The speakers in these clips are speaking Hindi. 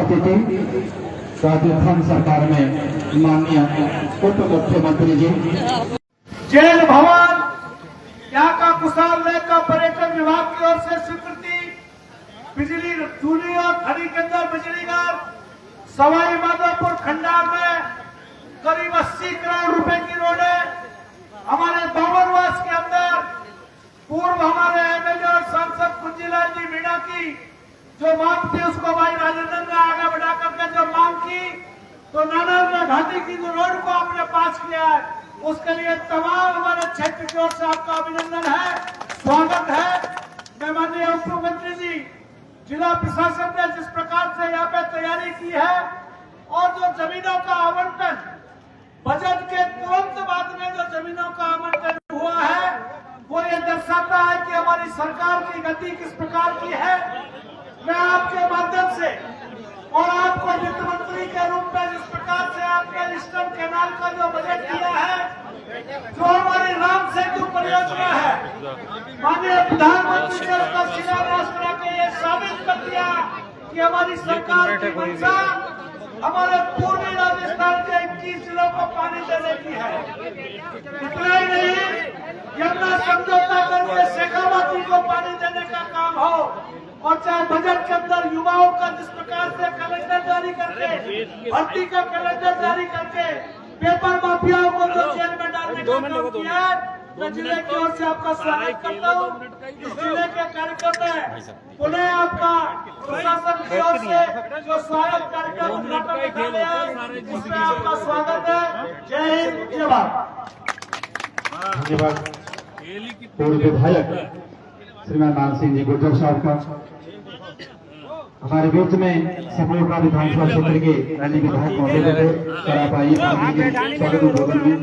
चाहते थे राजस्थान सरकार में माननीय उप मुख्यमंत्री जी। जेल भवन यहाँ का कुशाल लेक का पर्यटन विभाग की ओर से स्वीकृति, बिजली चूल्ही और खड़ी के अंदर बिजली घर, सवाई माधोपुर खंडार में करीब 80 करोड़ रुपए की रोडें, हमारे बाबरवास के अंदर पूर्व हमारे एमएलए और सांसद कुंजीलाल जी मीणा की जो मांग थी उसको भाई राजेंद्र ने आगे बढ़ा करके जो मांग की, तो नाना घाटी की जो रोड को आपने पास किया है, उसके लिए तमाम हमारे क्षेत्र की ओर से आपका अभिनंदन है, स्वागत है। मैं माननीय उप मुख्यमंत्री जी, जिला प्रशासन ने जिस प्रकार से यहाँ पे तैयारी की है और जो जमीनों का आवंटन बजट के तुरंत बाद में जो जमीनों का आवंटन हुआ है, वो ये दर्शाता है कि हमारी सरकार की गति किस प्रकार की है। मैं आपके माध्यम से और आपको वित्त मंत्री के रूप में जिस प्रकार से आपने ईस्टर्न कैनाल का जो बजट दिया है, जो हमारी राम सेतु परियोजना है, माननीय प्रधानमंत्री ने उसका शिलान्यास करा के ये साबित कर दिया कि हमारी सरकार की मंशा हमारे पूर्वी राजस्थान के 21 जिलों को पानी देने की है। इतना ही नहीं, यमुना समझौता करके शेखावाटी को पानी देने का काम हो, और चाहे बजट के अंदर युवाओं का जिस प्रकार से कैलेंडर जारी करके, भर्ती का कैलेंडर जारी करके पेपर माफियाओं को जो जेल में डालने का काम किया है, मैं जिले की ओर से आपका स्वागत करता हूँ। इस जिले के कार्यक्रम में पुनः आपका प्रशासन की ओर से जो स्वागत कार्यक्रम उद्घाटन रखा गया है, उसमें आपका स्वागत है। जय हिंद, जय भारत। धन्यवाद पूर्व विधायक श्रीमान मान सिंह जी गुर्जर साहब का। हमारे बीच में समूह विधानसभा क्षेत्र के अन्य विधायक मौजूद थे, सर आप आइए स्वागत उद्बोधन में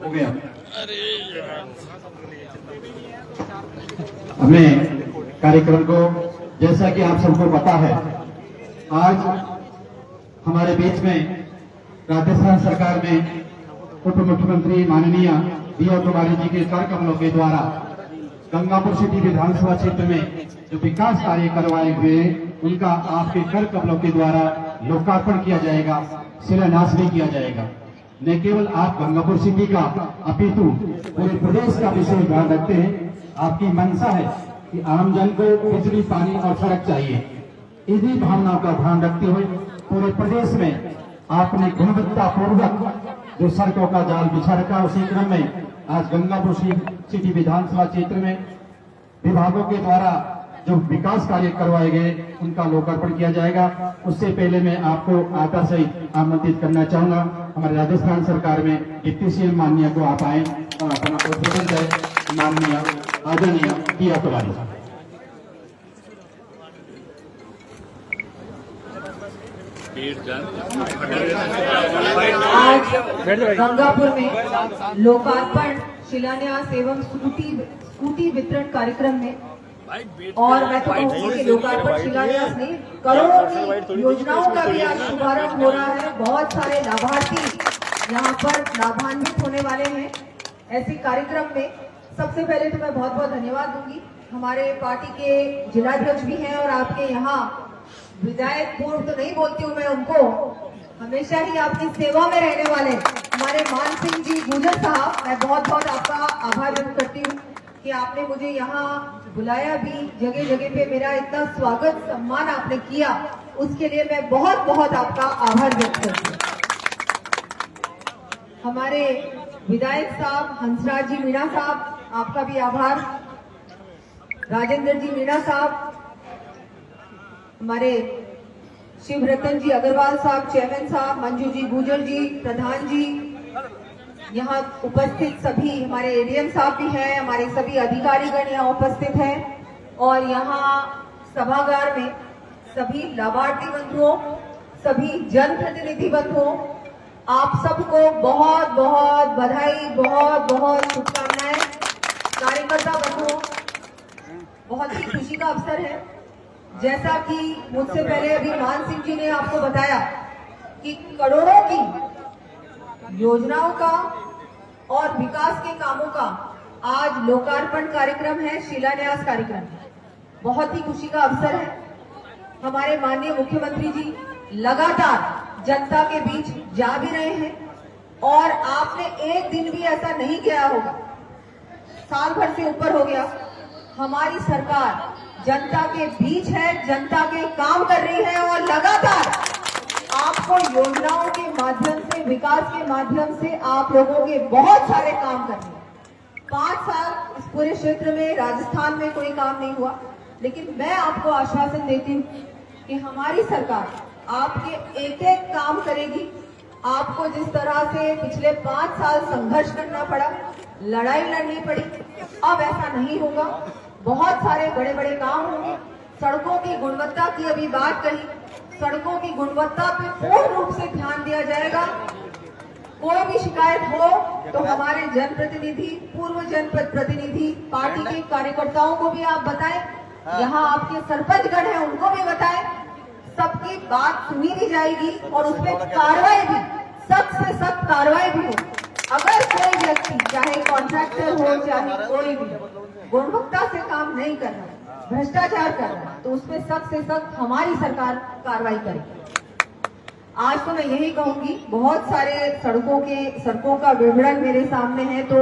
हो गया। हमने कार्यक्रम को, जैसा कि आप सबको पता है, आज हमारे बीच में राजस्थान सरकार में उप मुख्यमंत्री माननीय दिया कुमारी जी के कर कमलों के द्वारा गंगापुर सिटी विधानसभा क्षेत्र में जो विकास कार्य करवाए हुए, उनका आपके कर कमलों के द्वारा लोकार्पण किया जाएगा, शिलान्यास भी किया जाएगा। न केवल आप गंगापुर सिटी का अपितु पूरे प्रदेश का विशेष ध्यान रखते हैं। आपकी मंशा है कि आमजन को बिजली, पानी और सड़क चाहिए। इसी भावनाओं का ध्यान रखते हुए पूरे प्रदेश में आपने गुणवत्ता पूर्वक जो सड़कों का जाल बिछा रखा, उसी क्रम में आज गंगापुर सिटी विधानसभा क्षेत्र में विभागों के द्वारा जो विकास कार्य करवाए गए, उनका लोकार्पण किया जाएगा। उससे पहले मैं आपको आदर से आमंत्रित करना चाहूंगा, हमारे राजस्थान सरकार में डिप्टी सीएम माननीय को आप आए और अपना उद्बोधन दें। माननीय आदरणीय दिया कुमारी। आज गंगापुर में लोकार्पण, शिलान्यास एवं स्कूटी वितरण कार्यक्रम में, और मैं तो कहूँगी कि लोकार्पण शिलान्यास नहीं, करोड़ों की योजनाओं का भी आज शुभारंभ हो रहा है। बहुत सारे लाभार्थी यहाँ पर लाभान्वित होने वाले हैं ऐसे कार्यक्रम में। सबसे पहले तो मैं बहुत बहुत धन्यवाद दूंगी, हमारे पार्टी के जिलाध्यक्ष भी हैं और आपके यहाँ विधायक पूर्व तो नहीं बोलती हूँ मैं उनको, हमेशा ही आपकी सेवा में रहने वाले हमारे मान सिंह जी गुर्जर साहब, मैं बहुत बहुत आपका आभार व्यक्त करती हूँ कि आपने मुझे यहाँ बुलाया भी, जगह जगह पे मेरा इतना स्वागत सम्मान आपने किया, उसके लिए मैं बहुत बहुत आपका आभार व्यक्त करती हूँ। हमारे विधायक साहब हंसराज जी मीणा साहब, आपका भी आभार। राजेंद्र जी मीणा साहब, हमारे शिव रतन जी अग्रवाल साहब, चेयरमैन साहब, मंजू जी गुर्जर जी, प्रधान जी, यहाँ उपस्थित सभी हमारे एडीएम साहब भी हैं, हमारे सभी अधिकारीगण यहाँ उपस्थित हैं, और यहाँ सभागार में सभी लाभार्थी बंधुओं, सभी जनप्रतिनिधि बंधुओं, आप सबको बहुत बहुत बधाई, बहुत बहुत शुभकामनाएं। कार्यकर्ता बंधुओं, बहुत ही खुशी का अवसर है। जैसा कि मुझसे पहले अभी मान सिंह जी ने आपको बताया कि करोड़ों की योजनाओं का और विकास के कामों का आज लोकार्पण कार्यक्रम है, शिलान्यास कार्यक्रम है। बहुत ही खुशी का अवसर है। हमारे माननीय मुख्यमंत्री जी लगातार जनता के बीच जा भी रहे हैं और आपने एक दिन भी ऐसा नहीं किया होगा, साल भर से ऊपर हो गया, हमारी सरकार जनता के बीच है, जनता के काम कर रही है और लगातार आपको योजनाओं के माध्यम से, विकास के माध्यम से आप लोगों के बहुत सारे काम कर रहे हैं। 5 साल इस पूरे क्षेत्र में, राजस्थान में कोई काम नहीं हुआ, लेकिन मैं आपको आश्वासन देती हूँ कि हमारी सरकार आपके एक एक काम करेगी। आपको जिस तरह से पिछले 5 साल संघर्ष करना पड़ा, लड़ाई लड़नी पड़ी, अब ऐसा नहीं होगा। बहुत सारे बड़े बड़े काम होंगे। सड़कों की गुणवत्ता की अभी बात कही, सड़कों की गुणवत्ता पे पूर्ण रूप से ध्यान दिया जाएगा। कोई भी शिकायत हो तो हमारे जनप्रतिनिधि, पूर्व जनप्रतिनिधि, पार्टी के कार्यकर्ताओं को भी आप बताएं, यहाँ आपके सरपंचगण हैं उनको भी बताएं। सबकी बात सुनी भी जाएगी और उसमें कार्रवाई भी, सख्त से सख्त कार्रवाई भी हो। अगर कोई व्यक्ति, चाहे कॉन्ट्रैक्टर हो, चाहे कोई भी, गुणवत्ता से काम नहीं कर रहा, भ्रष्टाचार कर रहा है, तो उसमें सख्त से सख्त हमारी सरकार कार्रवाई करेगी। आज तो मैं यही कहूंगी, बहुत सारे सड़कों का विवरण मेरे सामने है, तो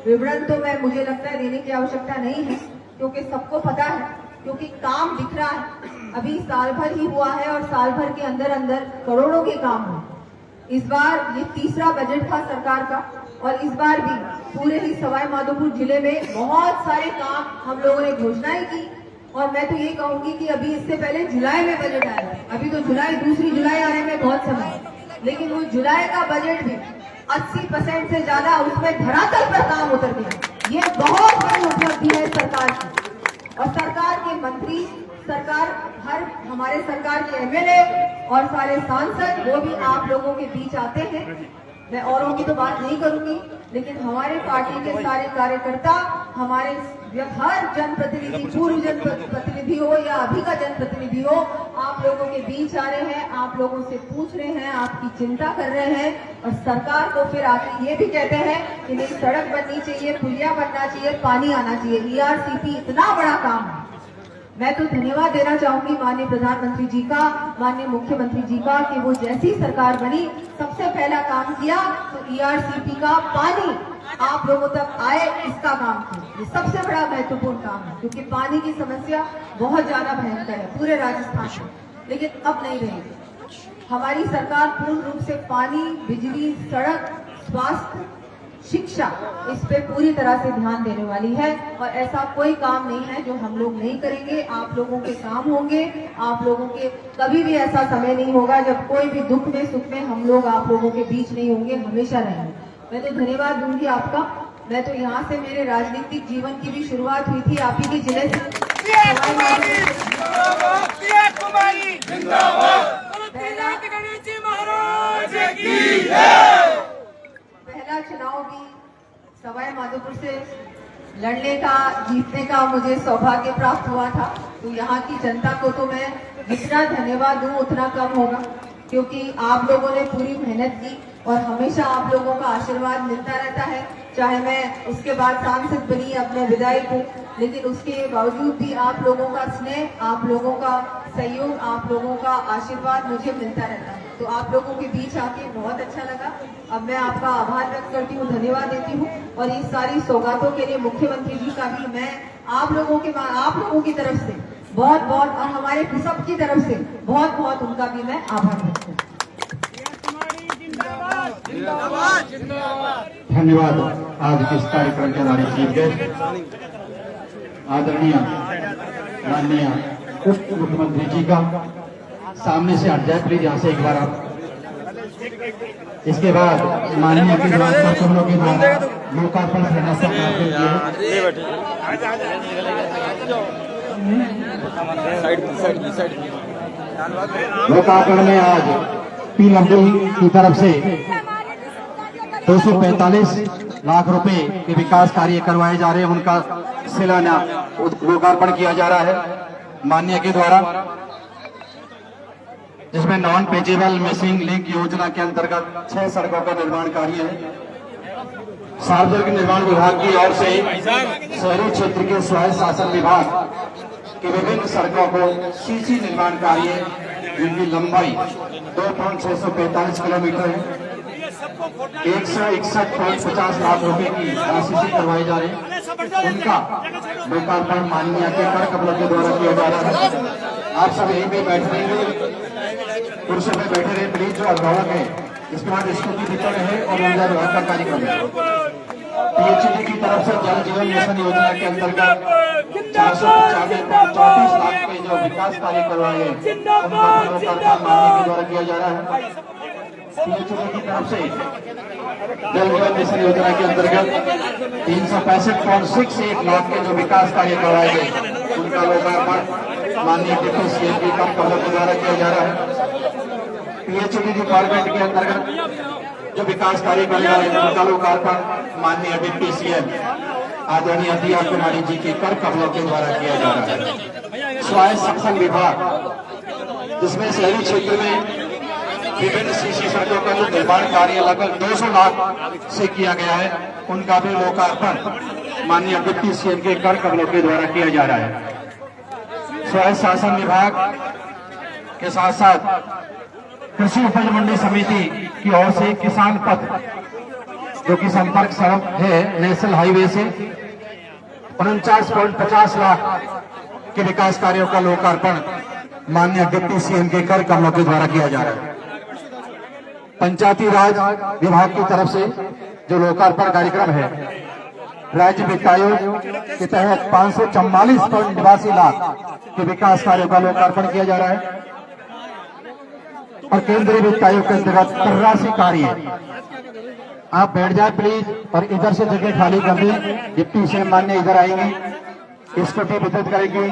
विवरण तो मुझे लगता है देने की आवश्यकता नहीं है, क्योंकि सबको पता है, क्योंकि काम दिख रहा है। अभी साल भर ही हुआ है और साल भर के अंदर अंदर करोड़ों के काम हुए। इस बार ये तीसरा बजट था सरकार का और इस बार भी पूरे ही सवाई माधोपुर जिले में बहुत सारे काम हम लोगों ने घोषणाएं की। और मैं तो ये कहूंगी कि अभी इससे पहले जुलाई में बजट आया है, अभी तो दूसरी जुलाई आने में बहुत समय है, लेकिन वो जुलाई का बजट भी 80% से ज्यादा उसमें धरातल पर काम उतर गया। ये बहुत बड़ी उपलब्धि है सरकार की। और सरकार के मंत्री, हमारे सरकार के एमएलए और सारे सांसद, वो भी आप लोगों के बीच आते हैं। मैं औरों की तो बात नहीं करूंगी, लेकिन हमारे पार्टी के सारे कार्यकर्ता, हमारे हर जनप्रतिनिधि, पूर्व जनप्रतिनिधि हो या अभी का जनप्रतिनिधि हो, आप लोगों के बीच आ रहे हैं, आप लोगों से पूछ रहे हैं, आपकी चिंता कर रहे हैं और सरकार को फिर आके ये भी कहते हैं कि नहीं, सड़क बननी चाहिए, पुलिया बनना चाहिए, पानी आना चाहिए। ERCP इतना बड़ा काम है। मैं तो धन्यवाद देना चाहूंगी माननीय प्रधानमंत्री जी का, माननीय मुख्यमंत्री जी का, कि वो जैसी सरकार बनी सबसे पहला काम किया तो ERCP का पानी आप लोगों तक आए, इसका काम किया। ये सबसे बड़ा महत्वपूर्ण काम है, क्योंकि पानी की समस्या बहुत ज्यादा भयंकर है पूरे राजस्थान में, लेकिन अब नहीं रहेगी। हमारी सरकार पूर्ण रूप से पानी, बिजली, सड़क, स्वास्थ्य, शिक्षा, इस पे पूरी तरह से ध्यान देने वाली है। और ऐसा कोई काम नहीं है जो हम लोग नहीं करेंगे। आप लोगों के काम होंगे, आप लोगों के कभी भी ऐसा समय नहीं होगा जब कोई भी दुख में, सुख में हम लोग आप लोगों के बीच नहीं होंगे, हमेशा रहेंगे। मैं तो धन्यवाद दूंगी आपका। मैं तो यहाँ से मेरे राजनीतिक जीवन की भी शुरुआत हुई थी आप ही के जिले से। पहला चुनाव भी सवाई माधोपुर से लड़ने का, जीतने का मुझे सौभाग्य प्राप्त हुआ था। तो यहाँ की जनता को तो मैं जितना धन्यवाद दूं उतना कम होगा, क्योंकि आप लोगों ने पूरी मेहनत की और हमेशा आप लोगों का आशीर्वाद मिलता रहता है। चाहे मैं उसके बाद सांसद बनी, अपने विधायक हूँ, लेकिन उसके बावजूद भी आप लोगों का स्नेह, आप लोगों का सहयोग, आप लोगों का आशीर्वाद मुझे मिलता रहता है। तो आप लोगों के बीच आके बहुत अच्छा लगा। अब मैं आपका आभार व्यक्त करती हूँ, धन्यवाद देती हूँ। और इस सारी सौगातों के लिए मुख्यमंत्री जी का भी मैं आप लोगों की तरफ से बहुत बहुत, और हमारे सब की तरफ से बहुत बहुत उनका भी मैं आभार व्यक्त करती हूँ। धन्यवाद। आज के इस कार्यक्रम के हमारे चीफ गेस्ट आदरणीय माननीय उप मुख्यमंत्री जी का, सामने से हट जाए प्लीज, यहाँ से एक बार आप। इसके बाद माननीय के द्वारा के द्वारा लोकार्पण लोकार्पण में आज पीएमडी की तरफ से 245 लाख रुपए के विकास कार्य करवाए जा रहे हैं, उनका शिलान्यास लोकार्पण किया जा रहा है माननीय के द्वारा, जिसमें नॉन पेजेबल मिसिंग लिंक योजना के अंतर्गत 6 सड़कों का निर्माण कार्य है। सार्वजनिक निर्माण विभाग की ओर से शहरी क्षेत्र के स्वायत्त शासन विभाग कि विभिन्न सड़कों को सीसी निर्माण कार्य जिनकी लंबाई 2.645 किलोमीटर है, 161.50 लाख रुपए की राशि से करवाई जा रही है, उनका लोकार्पण माननीय के कर कमलों के द्वारा किया जा रहा है। आप सब यहीं पे बैठ रहे हैं, कुर्सी पे बैठे रहे प्लीज, जो अभिभावक है। इसके बाद स्कूटी वितरण है और ऊर्जा विभाग का कार्यक्रम है। पीएचडी की तरफ से जल जीवन मिशन योजना के अंतर्गत 494 लाख के जो विकास कार्य करवाए गए उनका लोकार्पण माननीय के द्वारा किया जा रहा है। पीएचडी की तरफ से जल जीवन मिशन योजना के अंतर्गत 365.61 लाख के जो विकास कार्य करवाए गए उनका लोकार्पण माननीय डिप्टी सीएम के कर कमलों के द्वारा किया जा रहा है। पीएचडी डिपार्टमेंट के अंतर्गत जो विकास कार्य कर रहा है उनका लोकार्पण माननीय डिप्टी सीएम आदरणीय दिया कुमारी जी के कर कमलों के द्वारा किया जा रहा है। स्वायत्त शासन विभाग जिसमें शहरी क्षेत्र में विभिन्न सीसी सड़कों का जो निर्माण कार्य लगभग 200 लाख से किया गया है, उनका भी लोकार्पण माननीय डिप्टी सीएम के कर कमलों के द्वारा किया जा रहा है। स्वायत्त शासन विभाग के साथ साथ कृषि उपज मंडी समिति की ओर से किसान पथ जो कि संपर्क सड़क है नेशनल हाईवे से 49.50 लाख के विकास कार्यों का लोकार्पण माननीय डिप्टी सीएम के कर कमलों के द्वारा किया जा रहा है। पंचायती राज विभाग की तरफ से जो लोकार्पण कार्यक्रम है, राज्य वित्त आयोग के तहत 544.82 लाख के विकास कार्यों का लोकार्पण किया जा रहा है और केंद्रीय वित्त आयोग के अंतर्गत 83 कार्य। आप बैठ जाए प्लीज और इधर से जगह खाली कर दें। डिप्टी सीएम माननीय इधर आएंगे, स्कूटी वितरित करेंगे।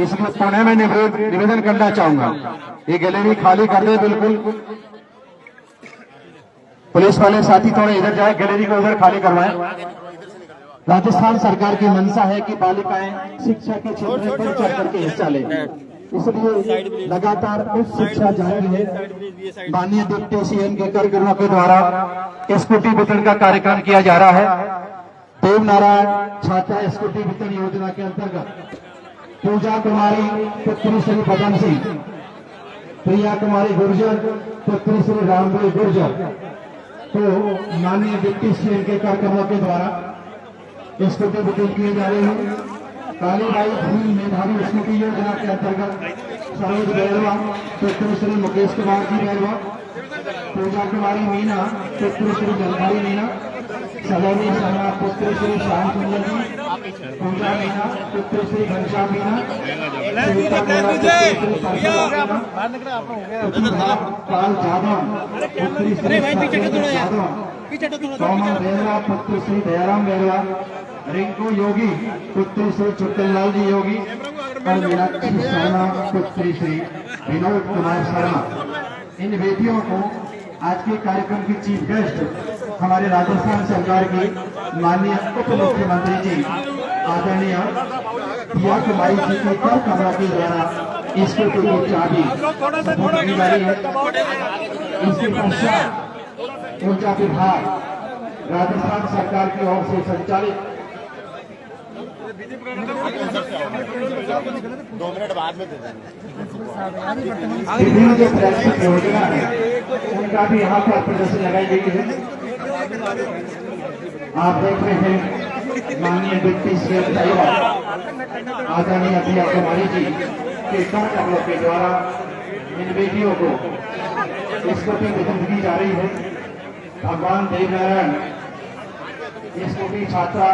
इसमें पुणे में निवेदन करना चाहूंगा, ये गैलरी खाली कर दे बिल्कुल। पुलिस वाले साथी थोड़े इधर जाए, गैलरी को उधर खाली करवाएं। राजस्थान सरकार की मंशा है कि बालिकाएं शिक्षा के क्षेत्र में बढ़ चढ़ करके हिस्सा लें, इसलिए लगातार उच्च शिक्षा जारी है। माननीय डिप्टी सीएम के कर कमलों के द्वारा स्कूटी वितरण का कार्यक्रम किया जा रहा है। देव नारायण छात्रा स्कूटी वितरण योजना के अंतर्गत पूजा कुमारी पुत्री श्री पदम सिंह, प्रिया कुमारी गुर्जर पुत्री श्री रामदेव गुर्जर तो माननीय डिप्टी सीएम के कर कमलों के द्वारा स्कूटी वितरण किए जा रहे हैं। कालीबाई भूमि मेधावी स्कूटी योजना के अंतर्गत सरोज बैरवा पुत्री श्री मुकेश कुमार जी बैरवा, पूजा कुमारी मीना पुत्री श्री जलधारी मीना, सलोनी शर्मा पुत्री श्री श्याम सुंदर जी, पूजा मीना पुत्री श्री घनश्याम मीना, पाल जादव पुत्री श्री यादव, सोमन बेरवा पुत्री श्री दयाराम बेरवा, रिंकू योगी पुत्री श्री चुटकललाल जी योगी और मीनाक्षी शर्मा पुत्री श्री विनोद कुमार शर्मा। इन बेटियों को आज के कार्यक्रम की चीफ गेस्ट हमारे राजस्थान सरकार की माननीय उप मुख्यमंत्री जी आदरणीय दिया कुमारी जी के कर कमलों के द्वारा स्कूटी की चाबी सपोर्ट की जा रही है। इसके पश्चात ऊर्जा विभाग राजस्थान सरकार की ओर से संचालित 2 मिनट बाद में दे देंगे। विभिन्न जो फ्लैगशिप योजना है उनका भी यहाँ पर प्रदर्शन लगाई गई है। आप देख रहे हैं माननीय डिप्टी सीएम आदरणीय दिया कुमारी जी के कर कमलों के द्वारा इन बेटियों को स्कूटी वितरित की जा रही है। भगवान देवनारायण स्कूटी छात्रा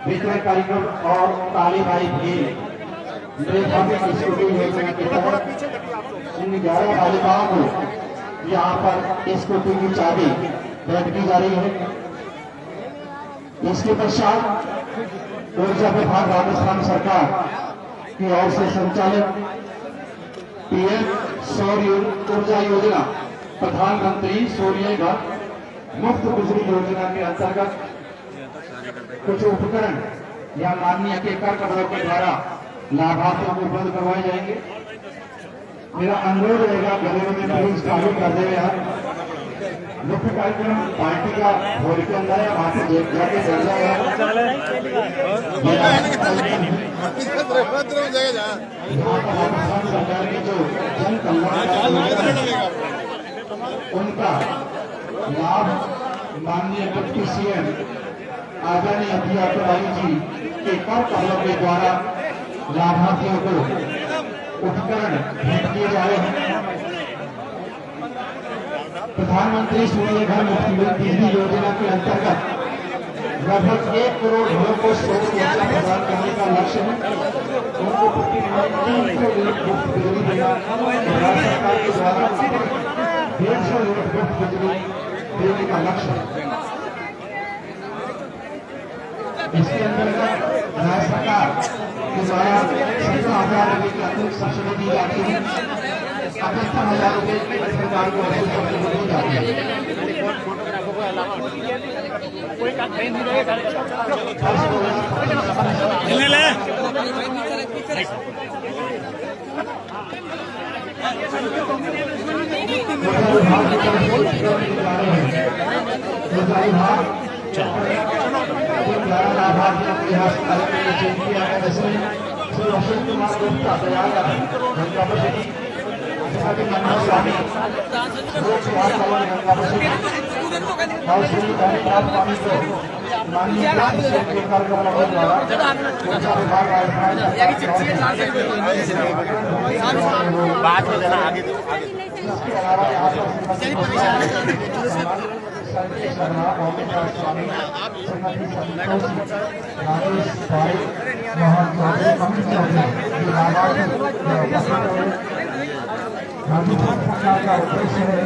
वितरण कार्यक्रम और कालीबाई भील मेधावी स्कूटी योजना के तहत इन 11 बालिकाओं को यहाँ पर स्कूटी की चाबी भेंट की जा रही है। इसके पश्चात ऊर्जा विभाग राजस्थान सरकार की ओर से संचालित पीएम सौर ऊर्जा योजना प्रधानमंत्री सूर्य घर मुफ्त बिजली योजना के अंतर्गत कुछ उपकरण या माननीय के कर कमलों के द्वारा लाभार्थियों को उपलब्ध करवाए जाएंगे। मेरा अनुरोध रहेगा गलियों में प्लीज खाली कर देवे यार, मुख्य कार्यक्रम पार्टी का हॉल के अंदर है, वहाँ से जाके चल जाएगा। यहाँ पर राजस्थान सरकार की जो जन कल्याणकारी उनका लाभ माननीय डिप्टी सीएम आदरणीय अभिया जी के कर कमलों के द्वारा लाभार्थियों को उपकरण भेंट किए जा रहे हैं। प्रधानमंत्री सूर्य घर मुफ्त बिजली योजना के अंतर्गत लगभग 1 करोड़ घरों को सौर ऊर्जा प्रदान करने का लक्ष्य है। उनको प्रति महीने 300 यूनिट मुफ्त बिजली देना भारत सरकार के द्वारा 150 यूनिट मुफ्त बिजली देने का लक्ष्य है। इसके अंतर्गत राज्य सरकार के द्वारा 17,000 रुपये की अतिरिक्त सब्सिडी दी जाती है। 78,000 रुपये सरकार को सब्सिडी दी जाती है। लाभार्थियों के यहाँ किया है, जैसे श्री अशोक कुमार गुप्ता दयाल गंगापति मनोहर स्वामी और श्री धनीराम स्वामी को माननीय बात में देना आगे इसके अलावा यहाँ पर संजय शर्मा, गोविंद स्वामी, श्रीमती संतोष, राजेश भाई, मोहन चौधरी, अमित चौधरी, राजस्थान सरकार का उद्देश्य है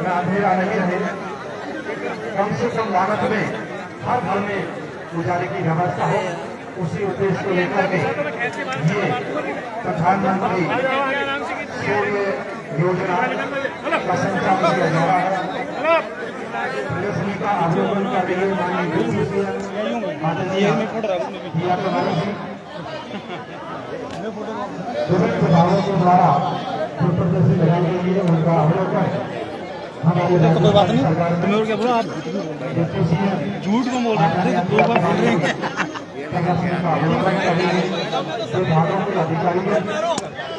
अंधेरा नहीं रहे, कम से कम लागत में हर घर में उजाले की व्यवस्था हो। उसी उद्देश्य को लेकर के ये प्रधानमंत्री सूर्य योजना का संचालन किया जा रहा है। प्रदर्शनी का अवलोकन कर रहे माननीय विभिन्न विभागों के द्वारा जो प्रदर्शनी लगाई गई है उनका अवलोकन हमारे सरकार तुम्हें और क्या बोला, आप झूठ को बोल रहे हैं, 2 बार बोल रहे हैं। विभागों के अधिकारी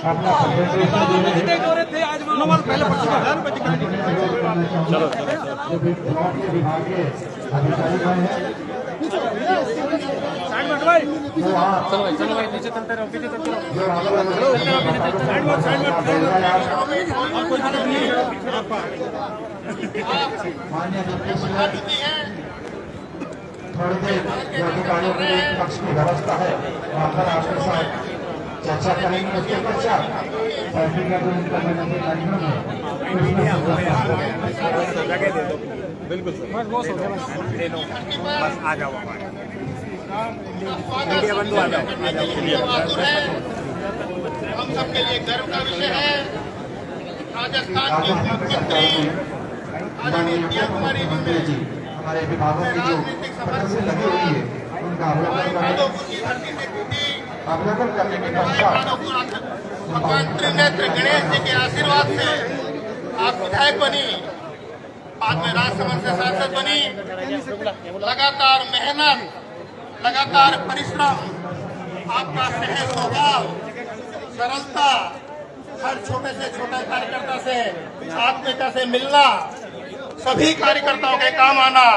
अपना प्रेजेंटेशन दे रहे हैं। चलो विभाग के अधिकारी गए हैं। चलो भाई नीचे चलते रहो, पीछे चलते माननीय थोड़ी देर जो अधिकारियों के लिए पक्ष की व्यवस्था है वहाँ पर आपके साथ चर्चा करेंगे। उसके पश्चात पार्टी का जो इंटरनेशनल कार्यक्रम है बिल्कुल बस आ जाओ, मीडिया बंधु आ जाओ। हम सबके लिए गर्व का विषय है। राजस्थान के मुख्यमंत्री आदरणीय प्रिया कुमारी जी हमारे विभागों की जो प्रदर्शनी लगी हुई है उनका अवलोकन करने के पश्चात भगवान त्रिनेत्र गणेश जी के आशीर्वाद से आप विधायक बनी, बाद में राजसमंद से सांसद बनी। लगातार मेहनत, लगातार परिश्रम, आपका स्नेह स्वभाव, सरलता, हर छोटे से छोटे कार्यकर्ता से आत्मीयता से मिलना, सभी कार्यकर्ताओं के काम आना,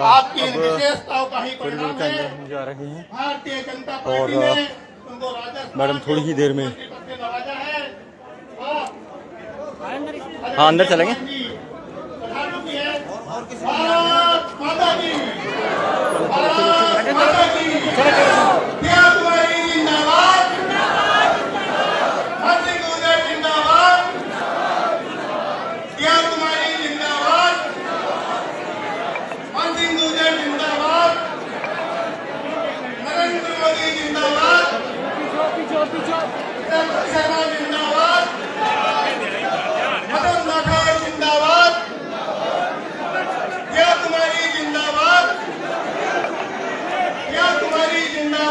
आपकी इन विशेषताओं का ही परिणाम है। जा रहे हैं भारतीय जनता पार्टी ने उनको राजस्थान मैडम थोड़ी ही देर में नवाजा है। हाँ अंदर चलेंगे। प्रधानमंत्री है भारत माता की, भारत माता की। प्रिया कुमारी जिंदाबाद, मंत्री गुजर जिंदाबाद, प्रिया कुमारी जिंदाबाद, मंत्री गुजर जिंदाबाद, नरेंद्र मोदी जिंदाबाद, सेना जिंदाबाद, मदन राठौर जिंदाबाद, प्रिया कुमारी जिंदाबाद, प्रिया कुमारी जिंदाबाद।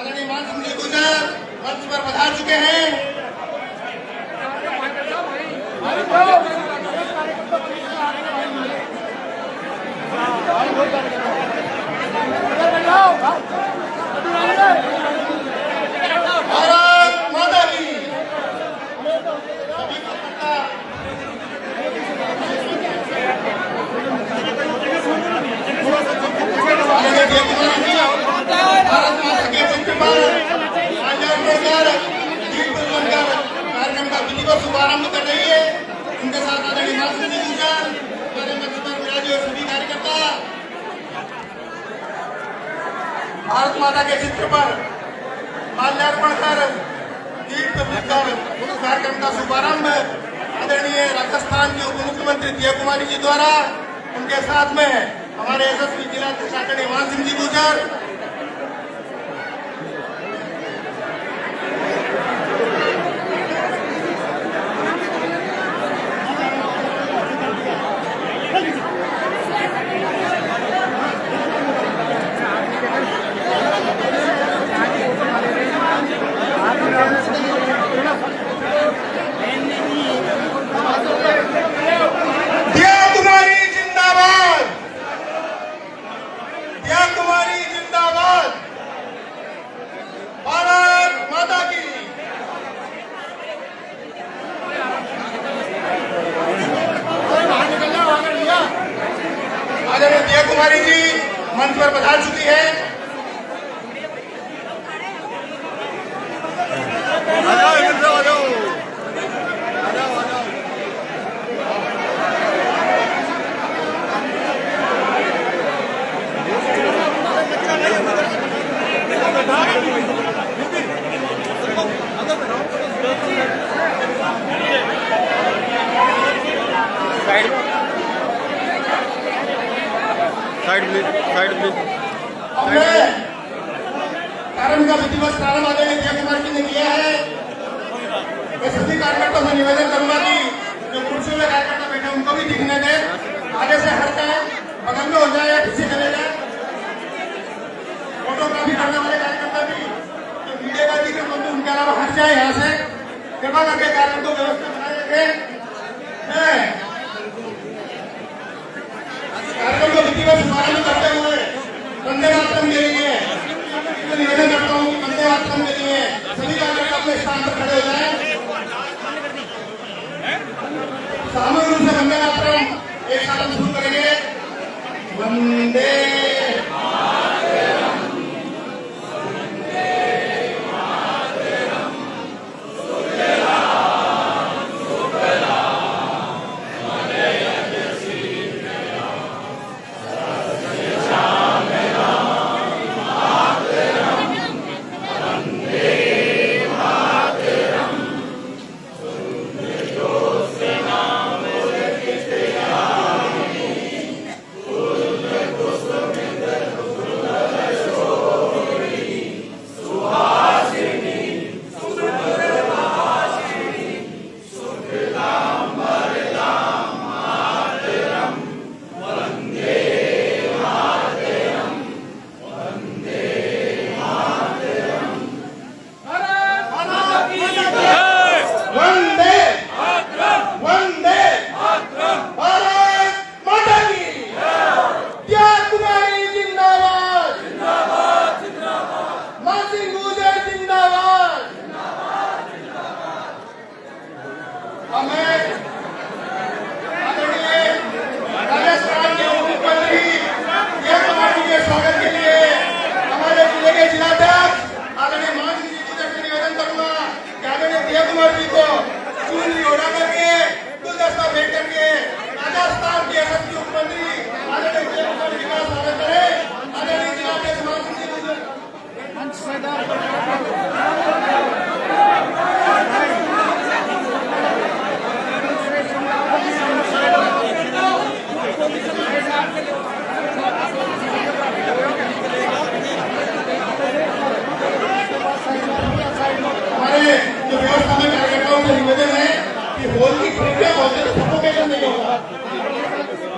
आदरणीय मान सिंह जी गुर्जर मंच पर पधार चुके हैं। भारत माता की सभी को पता भारत माता के चित्र पर कार्यक्रम का विधिवत शुभारंभ कर रही है। उनके साथ आदरणीय मान सिंह जी गुर्जर, हमारे मंच पर विराजे हुए सभी कार्यकर्ता भारत माता के चित्र पर माल्यार्पण कर दीप प्रज्वलित कर कार्यक्रम का शुभारंभ आदरणीय राजस्थान के उप मुख्यमंत्री दिया कुमारी जी द्वारा, उनके साथ में हमारे यशस्वी जिलाध्यक्ष आदरणीय मान सिंह जी गुर्जर, आदरणीय दिया कुमारी जी मंच पर पधार चुकी है। Side please. हमने कार्यक्रम का विधिवत प्रारंभ आदरणीय दिया कुमारी जी ने किया है। मैं सभी कार्यकर्ताओं से निवेदन करूंगा कि जो कुर्सी में कार्यकर्ता बैठे उनको भी दिखने दें, आगे से हट जाए, बगल में हो जाए या पीछे चले जाए। फोटोग्राफी करने वाले कार्यकर्ता भी जो मीडिया का दिख रहे उनके अलावा हट जाए यहाँ से। कृपा करके कार्यक्रम को व्यवस्था बनाए रखें। कार्यक्रम को विधिवत शुभारंभ करते हुए वंदे मातरम के लिए निवेदन करता हूँ कि वंदे मातरम के लिए सभी कार्यकर्ता अपने स्थान पर खड़े हो जाएं। सामूहिक रूप से वंदे मातरम एक साथ हम शुरू करेंगे। वंदे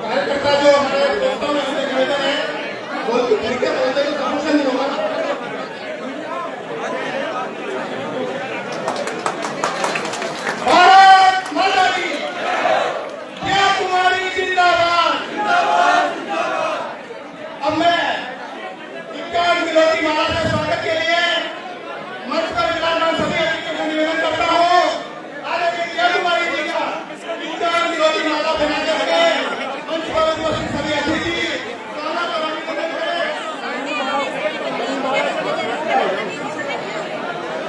कार्यकर्ता जो हमारे दोस्तों में निवेदन है, बोल के बोलते तो समस्या नहीं होगा। अब मैं विज्ञान विरोधी माला से स्वागत के लिए मंच पर विराजमान सभी अतिथियों का निवेदन करता हूँ। आदरणीय जय कुमारी जी का विज्ञान विरोधी माला बनाते हुए मंच पर उपस्थित सभी अतिथि गाना का निवेदन करें।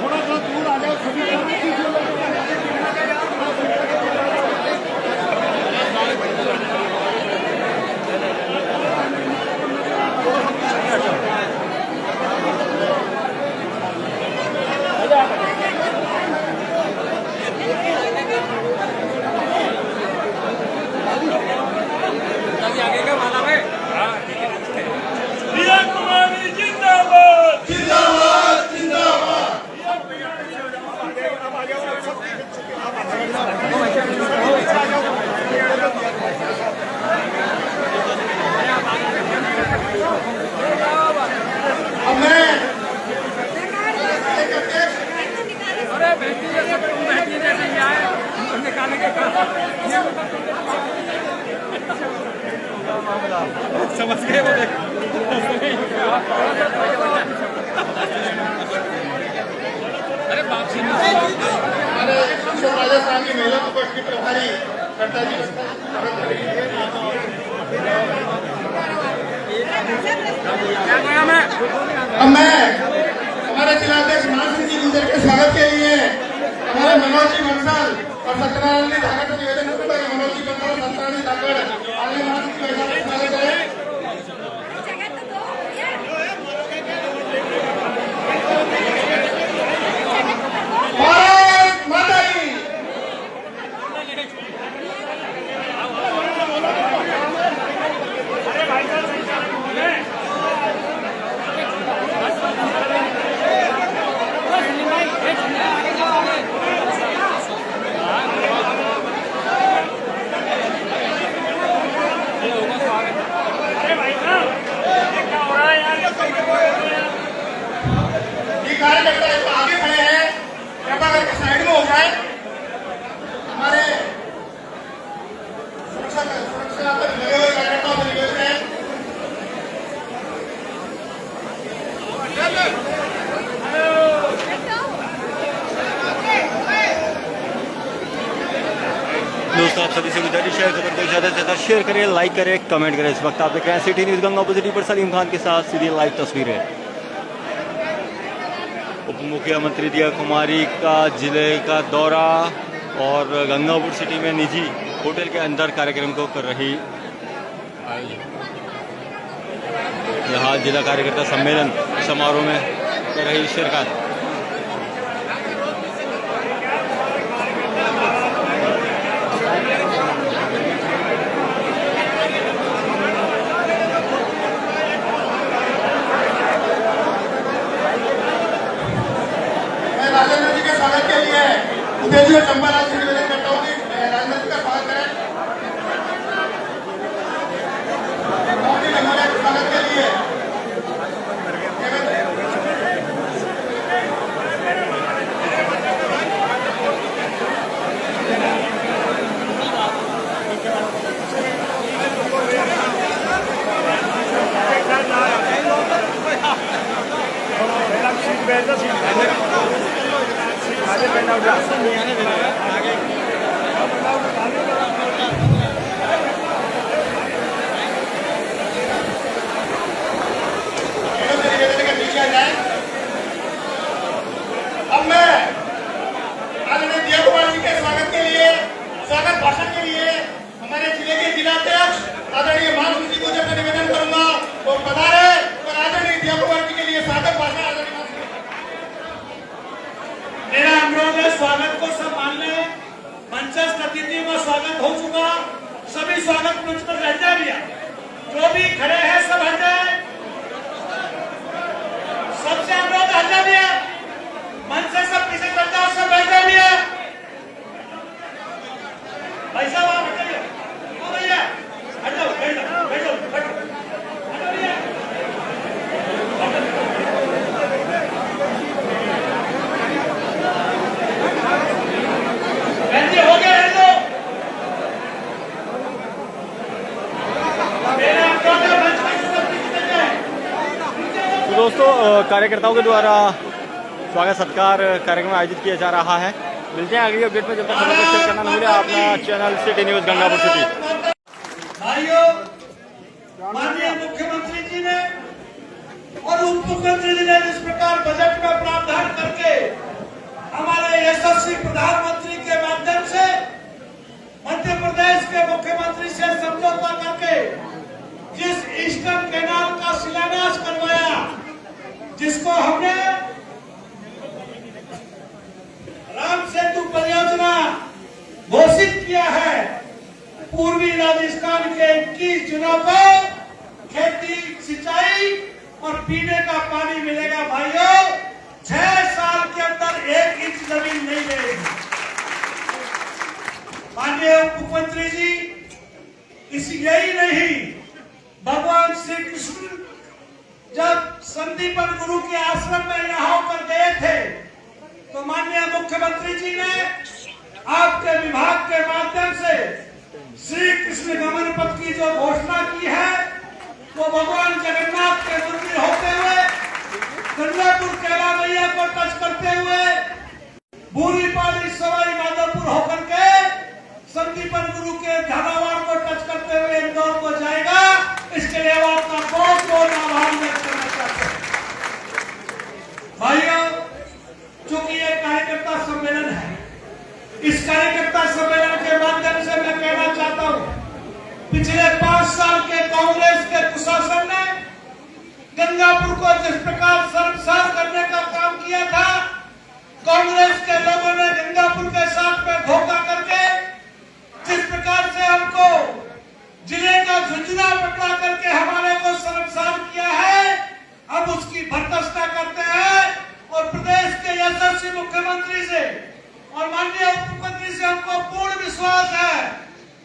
थोड़ा सा दूर आ जाओ सभी। समझ गए वो अरे वापसी हमारे राजस्थान की महिला पक्ष की प्रभारी कट्टा जी अब मैं हमारे जिलाध्यक्ष मान सिंह जी गुजर के स्वागत के लिए हमारे मनोज जी बंसल और सत्यनारायण जी धाकड़ से निवेदन करता है। मनोज जी बंसल और सत्यनारायण जी धाकड़ आगे मान सिंह जी का स्वागत करें। भारत माता की कार्यकर्ता इसको आगे खड़े हैं, कृपा करके साइड में हो जाए। हमारे सुरक्षा पर लगे हुए कार्यकर्ताओं से निवेदन है। दोस्तों आप सभी से गुजारिश है खबर को ज़्यादा से ज़्यादा शेयर करें, लाइक करें, कमेंट करें। इस वक्त आप देख रहे हैं सिटी न्यूज़ गंगापुर सिटी पर सलीम खान के साथ सीधी लाइव तस्वीरें। उप मुख्यमंत्री दिया कुमारी का जिले का दौरा और गंगापुर सिटी में निजी होटल के अंदर कार्यक्रम को कर रही यहाँ जिला कार्यकर्ता सम्मेलन समारोह में कर रही शिरकत। राजेंद्र जी के स्वागत के लिए उदय जी और चंपा राज से निवेदन करता हूँ कि राजेंद्र जी का स्वागत करें। हमारे स्वागत के लिए अब मैं आदरणीय दिया कुमार जी के स्वागत के लिए, स्वागत भाषण के लिए हमारे जिले के जिलाध्यक्ष आदरणीय मान सिंह जी गुजर से निवेदन करूंगा और पधारे और आदरणीय दिया कुमार जी के लिए स्वागत भाषण आदरणीय मेरा अनुरोध है स्वागत को सब मान लें। मंचस्थ अतिथियों का स्वागत हो चुका, सभी स्वागत मंच पर रह जाए। जो भी खड़े हैं सब हट जाए, सबसे अनुरोध हट जाए। मंच से सब पीछे चल जाओ, सब बैठ जाइए। भाई साहब आप हट जाइए, भैया हट जाओ, बैठ जाओ, बैठ जाओ, बैठ जाओ। हो गया है तो मेरा मंच में तो दोस्तों कार्यकर्ताओं के द्वारा स्वागत सत्कार कार्यक्रम आयोजित किया जा रहा है। मिलते हैं अगली अपडेट में। जब तक खबर को शेयर करना न भूलें अपना channel city news Gangapur city. भाइयों, माननीय मुख्यमंत्री जी ने और उप मुख्यमंत्री जी ने जिस प्रकार बजट में प्रावधान करके हमारे यशस्वी प्रधानमंत्री के माध्यम से मध्य प्रदेश के मुख्यमंत्री से समझौता करके जिस ईस्टर्न कैनाल का शिलान्यास करवाया, जिसको हमने राम सेतु परियोजना घोषित किया है, पूर्वी राजस्थान के 21 जिलों को खेती, सिंचाई और पीने का पानी मिलेगा। भाइयों, 6 साल के अंदर 1 इंच जमीन नहीं मिलेगी। माननीय मुख्यमंत्री जी, इसी यही नहीं, भगवान श्री कृष्ण जब संदीपन गुरु के आश्रम में यहाँ होकर गए थे, तो माननीय मुख्यमंत्री जी ने आपके विभाग के माध्यम से श्री कृष्ण गमन पथ की जो घोषणा की है, वो भगवान जगन्नाथ के मंदिर होते हुए गंगापुर कैला मैया को टच करते हुए बूढ़ीपाली सवाई माधोपुर होकर के संदीपन गुरु के झालावाड़ को टच करते हुए इंदौर को जाएगा। इसके लिए आपका बहुत बहुत आभार व्यक्त करना चाहते हैं। भाइयों, चूंकि ये कार्यकर्ता सम्मेलन है, इस कार्यकर्ता सम्मेलन के माध्यम से मैं कहना चाहता हूं, पिछले 5 साल के कांग्रेस के कुशासन ने गंगापुर को जिस प्रकार शर्मसार करने का काम किया था, कांग्रेस के लोगों ने गंगापुर के साथ में धोखा करके जिस प्रकार से हमको जिले का झुंझुना पकड़ा करके हमारे को शर्मसार किया है, अब उसकी भर्त्सना करते हैं। और प्रदेश के यशस्वी मुख्यमंत्री से और माननीय उप मुख्यमंत्री से हमको पूर्ण विश्वास है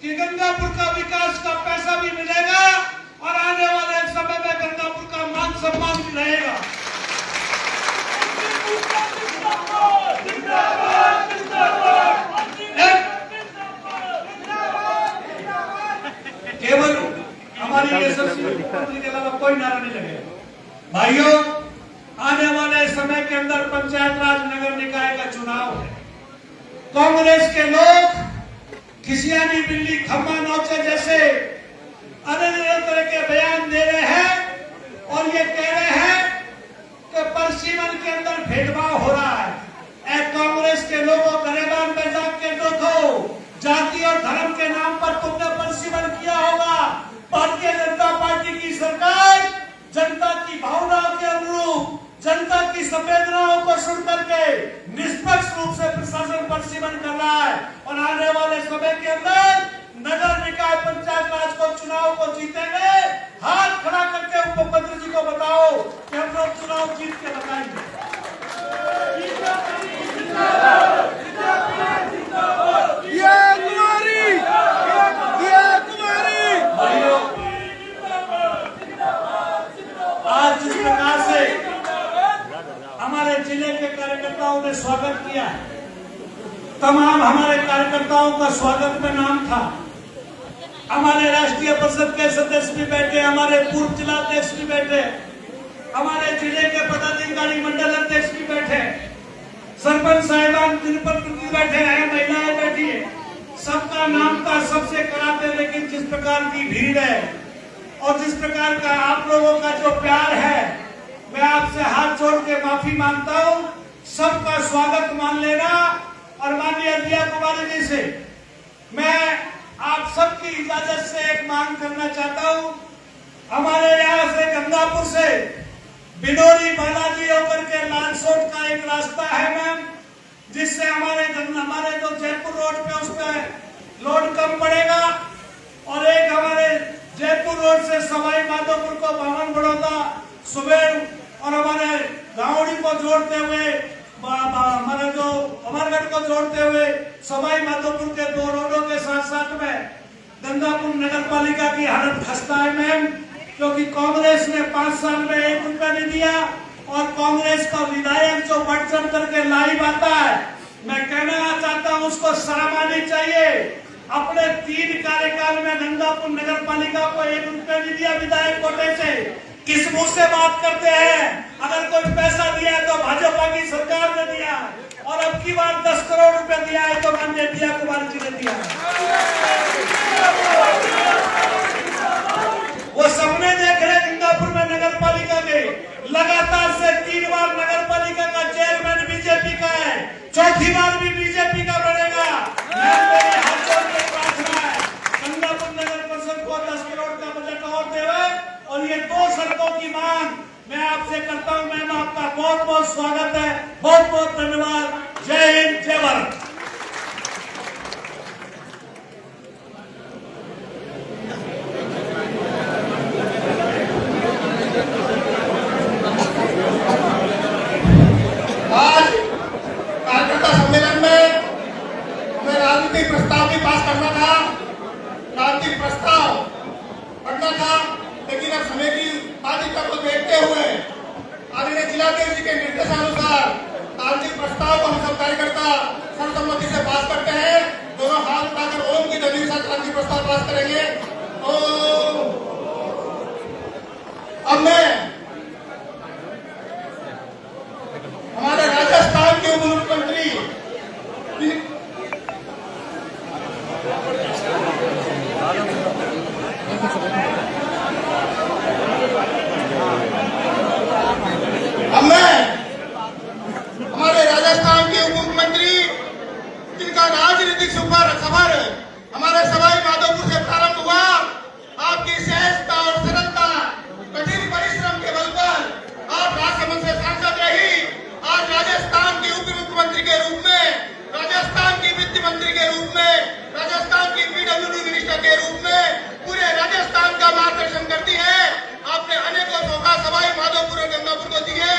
कि गंगापुर का विकास का पैसा भी मिलेगा और आने वाले समय में गंगापुर का मान सम्मान भी रहेगा। केवल हमारी यशस्वी मुख्यमंत्री के अलावा कोई नारा नहीं लगेगा। भाइयों, आने वाले समय के अंदर पंचायत राज नगर निकाय का चुनाव है। कांग्रेस के लोग खिसियानी बिल्ली खम्मा नौचे जैसे अलग अलग तरह के बयान दे रहे हैं और ये कह रहे हैं कि परसीमन के अंदर भेदभाव हो रहा है। कांग्रेस के लोगों गरेबान में जाके देखो, जाति और धर्म के नाम पर तुमने परसीमन किया होगा। भारतीय जनता पार्टी की सरकार जनता की भावनाओं के अनुरूप, जनता की संवेदनाओं को सुन करके निष्पक्ष रूप से प्रशासन परसीमन कर रहा है और आने वाले समय के अंदर नगर निकाय पंचायत राज को चुनाव को जीतेंगे। हाथ खड़ा करके उप मुख्यमंत्री जी को बताओ कि हम लोग चुनाव जीत के बताएंगे। आज जिस प्रकार से हमारे जिले के कार्यकर्ताओं ने स्वागत किया, तमाम हमारे कार्यकर्ताओं का स्वागत में नाम था। हमारे राष्ट्रीय परिषद के सदस्य भी बैठे, हमारे पूर्व जिला अध्यक्ष भी बैठे, हमारे जिले के पदाधिकारी मंडल अध्यक्ष भी बैठे, सरपंच साहिबान जनप्रतिनिधि बैठे हैं, महिलाएं बैठी है। सबका नाम था, सबसे कराते, लेकिन जिस प्रकार की भीड़ है और जिस प्रकार का आप लोगों का जो प्यार है, मैं आपसे हाथ जोड़ के माफी मांगता हूं। सबका स्वागत मान लेना। और माननीय दिया कुमारी जी से मैं आप सबकी इजाजत से एक मांग करना चाहता हूं। हमारे यहाँ से गंगापुर से बिनोरी बालाजी होकर के लालसोट का एक रास्ता है मैम, जिससे हमारे जो जयपुर रोड पे उस पर लोड कम पड़ेगा। और एक हमारे जयपुर रोड से सवाई माधोपुर को बामन बड़ौदा, सुबेर और हमारे गांवड़ी को जोड़ते हुए, हमारे जो अमरगढ़ को जोड़ते हुए सवाई माधोपुर के 2 रोडों के साथ साथ में गंगापुर नगर पालिका की हालत खस्ता है मैम, क्योंकि कांग्रेस ने 5 साल में 1 रुपया नहीं दिया और कांग्रेस का विधायक जो बढ़ चढ़ करके लाइव आता है, मैं कहना चाहता हूं उसको शर्म आनी चाहिए। अपने 3 कार्यकाल में गंगापुर नगर पालिका को 1 रुपया नहीं दिया विधायक कोटे से। किस मुंह से बात करते हैं? अगर कोई पैसा दिया है तो भाजपा की सरकार ने दिया, और अब की बार 10 करोड़ रुपए दिया है तो माननीय प्रिया कुमारी जी ने दिया। वो सपने देख रहे गंगापुर में नगर पालिका के, लगातार से 3 बार नगर पालिका का चेयरमैन बीजेपी का है, चौथी बार भी बीजेपी का बनेगा। मेरे हाथ जोड़ के प्रार्थना है गंगापुर नगर परिषद को 10 करोड़ का बजट और देवे, और ये 2 सड़कों की मांग मैं आपसे करता हूं। मैम आपका बहुत बहुत स्वागत है, बहुत बहुत धन्यवाद। जय हिंद, जय भारत। आज कार्यकर्ता सम्मेलन में हमें राजनीतिक प्रस्ताव भी पास करना था, राजनीतिक प्रस्ताव पढ़ना था, लेकिन अब समय की बाध्यता को देखते हुए आदरणीय जिलाध्यक्ष जी के निर्देशानुसार राजनीतिक प्रस्ताव को हम सब कार्यकर्ता सर्वसम्मति से पास करते हैं। दोनों हाथ उठाकर ओम की ध्वनि के साथ राजनीतिक प्रस्ताव पास करेंगे। अब मैं हमारे राजस्थान के उप मुख्यमंत्री हमारे राजस्थान के उप मुख्यमंत्री जिनका राजनीतिक सफर हमारे सवाई माधोपुर से प्रारंभ हुआ, आपकी सहजता और सरलता, कठिन परिश्रम के बल पर आप राजसमंद से सांसद रही। आज राजस्थान के उप मुख्यमंत्री के रूप में, राजस्थान की वित्त मंत्री के रूप में, राजस्थान की पीडब्ल्यूडी मिनिस्टर के रूप में पूरे राजस्थान का मार्गदर्शन करती है। आपने अनेकों सौगात सवाई माधोपुर और गंगापुर को दिए।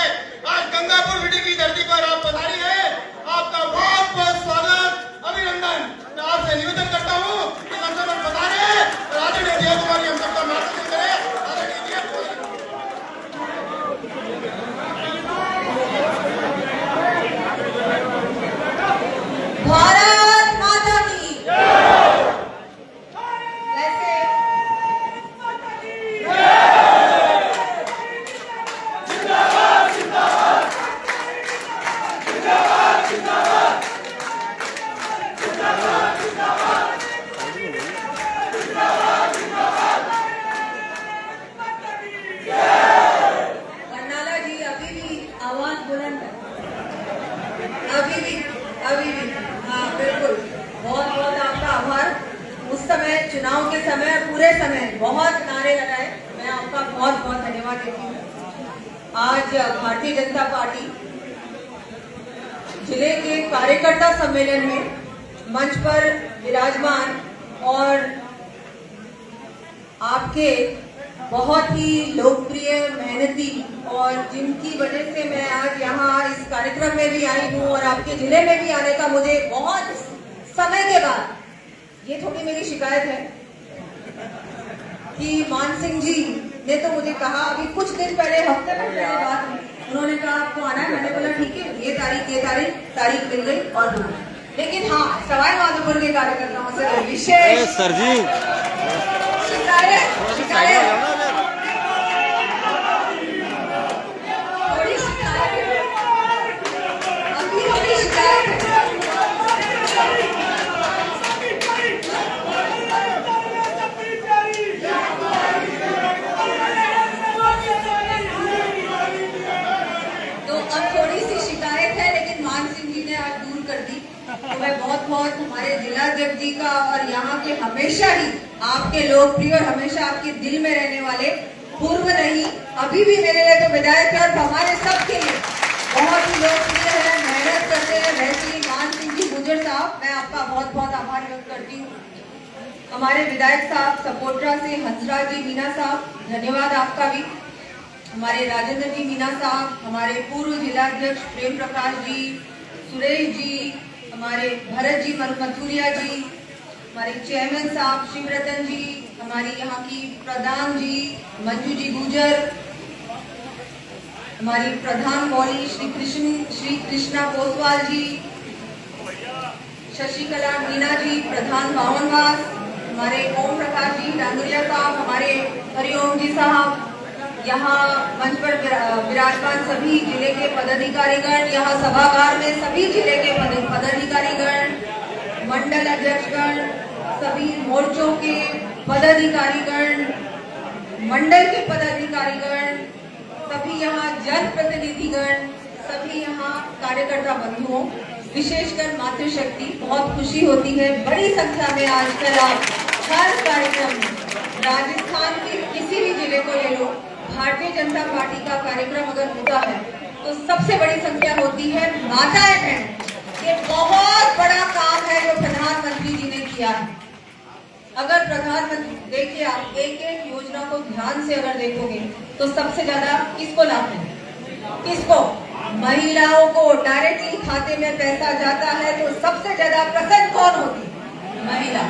आज गंगापुर विटी की धरती पर आप पधारी है, आपका बहुत बहुत स्वागत, अभिनंदन। मैं आपसे निवेदन करता हूँ कि हम सब पधारे, आदरणीय प्रिया कुमारी हम सबका मार्गदर्शन करें। आदरणीय प्रिया भारत माता की वैसे कर्नाला जी अभी भी आवाज बुलंद है, अभी भी हाँ बिल्कुल। बहुत बहुत आपका आभार। उस समय चुनाव के समय पूरे समय बहुत नारे लगाए, मैं आपका बहुत बहुत धन्यवाद देती हूँ। आज भारतीय जनता पार्टी जिले के कार्यकर्ता सम्मेलन में मंच पर विराजमान और आपके बहुत ही लोकप्रिय, मेहनती, और जिनकी वजह से मैं आज यहाँ इस कार्यक्रम में भी आई हूँ और आपके जिले में भी आने का मुझे बहुत समय के बाद, ये थोड़ी मेरी शिकायत है कि मान सिंह जी ने तो मुझे कहा अभी कुछ दिन पहले, हफ्ते भर पहले बात हुई, उन्होंने कहा आपको आना है। मैंने बोला ठीक है, ये तारीख मिल गई और बुलाई। लेकिन हाँ, सवाई माधोपुर के कार्यकर्ताओं से विशेष सर जी शिकायत है, लेकिन मान सिंह जी ने आज दूर कर दी। तो मैं बहुत बहुत हमारे जिलाध्यक्ष जी का और यहाँ के हमेशा ही आपके लोकप्रिय और हमेशा आपके दिल में रहने वाले, पूर्व नहीं अभी भी मेरे लिए तो विधायक है और हमारे सबके लिए बहुत ही लोकप्रिय है, मेहनत करते हैं, वैसे ही मान सिंह जी गुजर साहब, मैं आपका बहुत बहुत आभार व्यक्त करती हूँ। हमारे विधायक साहब सपोटरा से हंसराज जी मीना साहब, धन्यवाद आपका भी। हमारे राजेंद्र जी मीना साहब, हमारे पूर्व जिलाध्यक्ष प्रेम प्रकाश जी, सुरेश जी, हमारे भरत जी मथुरिया जी, हमारे चेयरमैन साहब शिवरतन जी, हमारी यहाँ की प्रधान जी मंजू जी गुजर, हमारी प्रधान मौली श्री कृष्णा कोतवाल जी, शशिकला मीना जी, प्रधान बावनवास, हमारे ओम प्रकाश जी डांगुरिया साहब, हमारे हरिओम जी साहब, यहाँ मंच पर विराजमान सभी जिले के पदाधिकारीगण, यहाँ सभागार में सभी जिले के पदाधिकारीगण, मंडल अध्यक्षगण, सभी मोर्चों के पदाधिकारीगण, मंडल के पदाधिकारीगण, सभी यहाँ जनप्रतिनिधिगण, सभी यहाँ कार्यकर्ता बंधुओं, विशेषकर मातृशक्ति, बहुत खुशी होती है बड़ी संख्या में आजकल आप हर कार्यक्रम में, राजस्थान के किसी भी जिले को ले लो, भारतीय जनता पार्टी का कार्यक्रम अगर होता है तो सबसे बड़ी संख्या होती है माताएं बहन। ये बहुत बड़ा काम है जो प्रधानमंत्री जी ने किया है। अगर प्रधानमंत्री, देखिए आप एक एक योजना को ध्यान से अगर देखोगे तो सबसे ज्यादा किसको लाभ है? किसको? महिलाओं को डायरेक्टली खाते में पैसा जाता है तो सबसे ज्यादा प्रसन्न कौन होती है? महिला।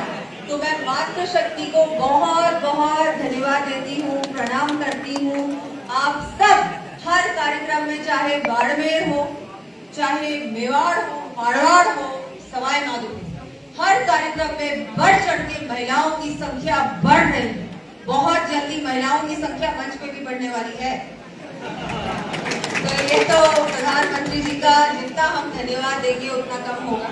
तो मैं मातृशक्ति को बहुत बहुत धन्यवाद देती हूँ, प्रणाम करती हूँ। आप सब हर कार्यक्रम में, चाहे बाड़मेर हो, चाहे मेवाड़ हो, मारवाड़ हो, सवाई माधोपुर, हर कार्यक्रम में बढ़ चढ़ के महिलाओं की संख्या बढ़ रही है। बहुत जल्दी महिलाओं की संख्या मंच पे भी बढ़ने वाली है। तो ये तो प्रधानमंत्री जी का जितना हम धन्यवाद देंगे उतना कम होगा।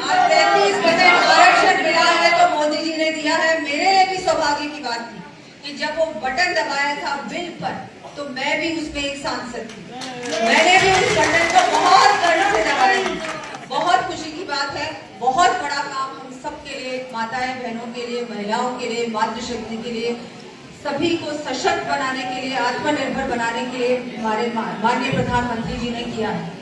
आज 33% आरक्षण मिला है तो मोदी जी ने दिया है। मेरे लिए भी सौभाग्य की बात थी कि जब वो बटन दबाया था बिल पर तो मैं भी उसमें एक सांसद थी, मैंने भी उस बटन को बहुत गर्व से दबाया। बहुत खुशी की बात है, बहुत बड़ा काम हम सबके लिए, माताएं बहनों के लिए, महिलाओं के लिए, मातृशक्ति के लिए, सभी को सशक्त बनाने के लिए, आत्मनिर्भर बनाने के लिए हमारे माननीय प्रधानमंत्री जी ने किया है।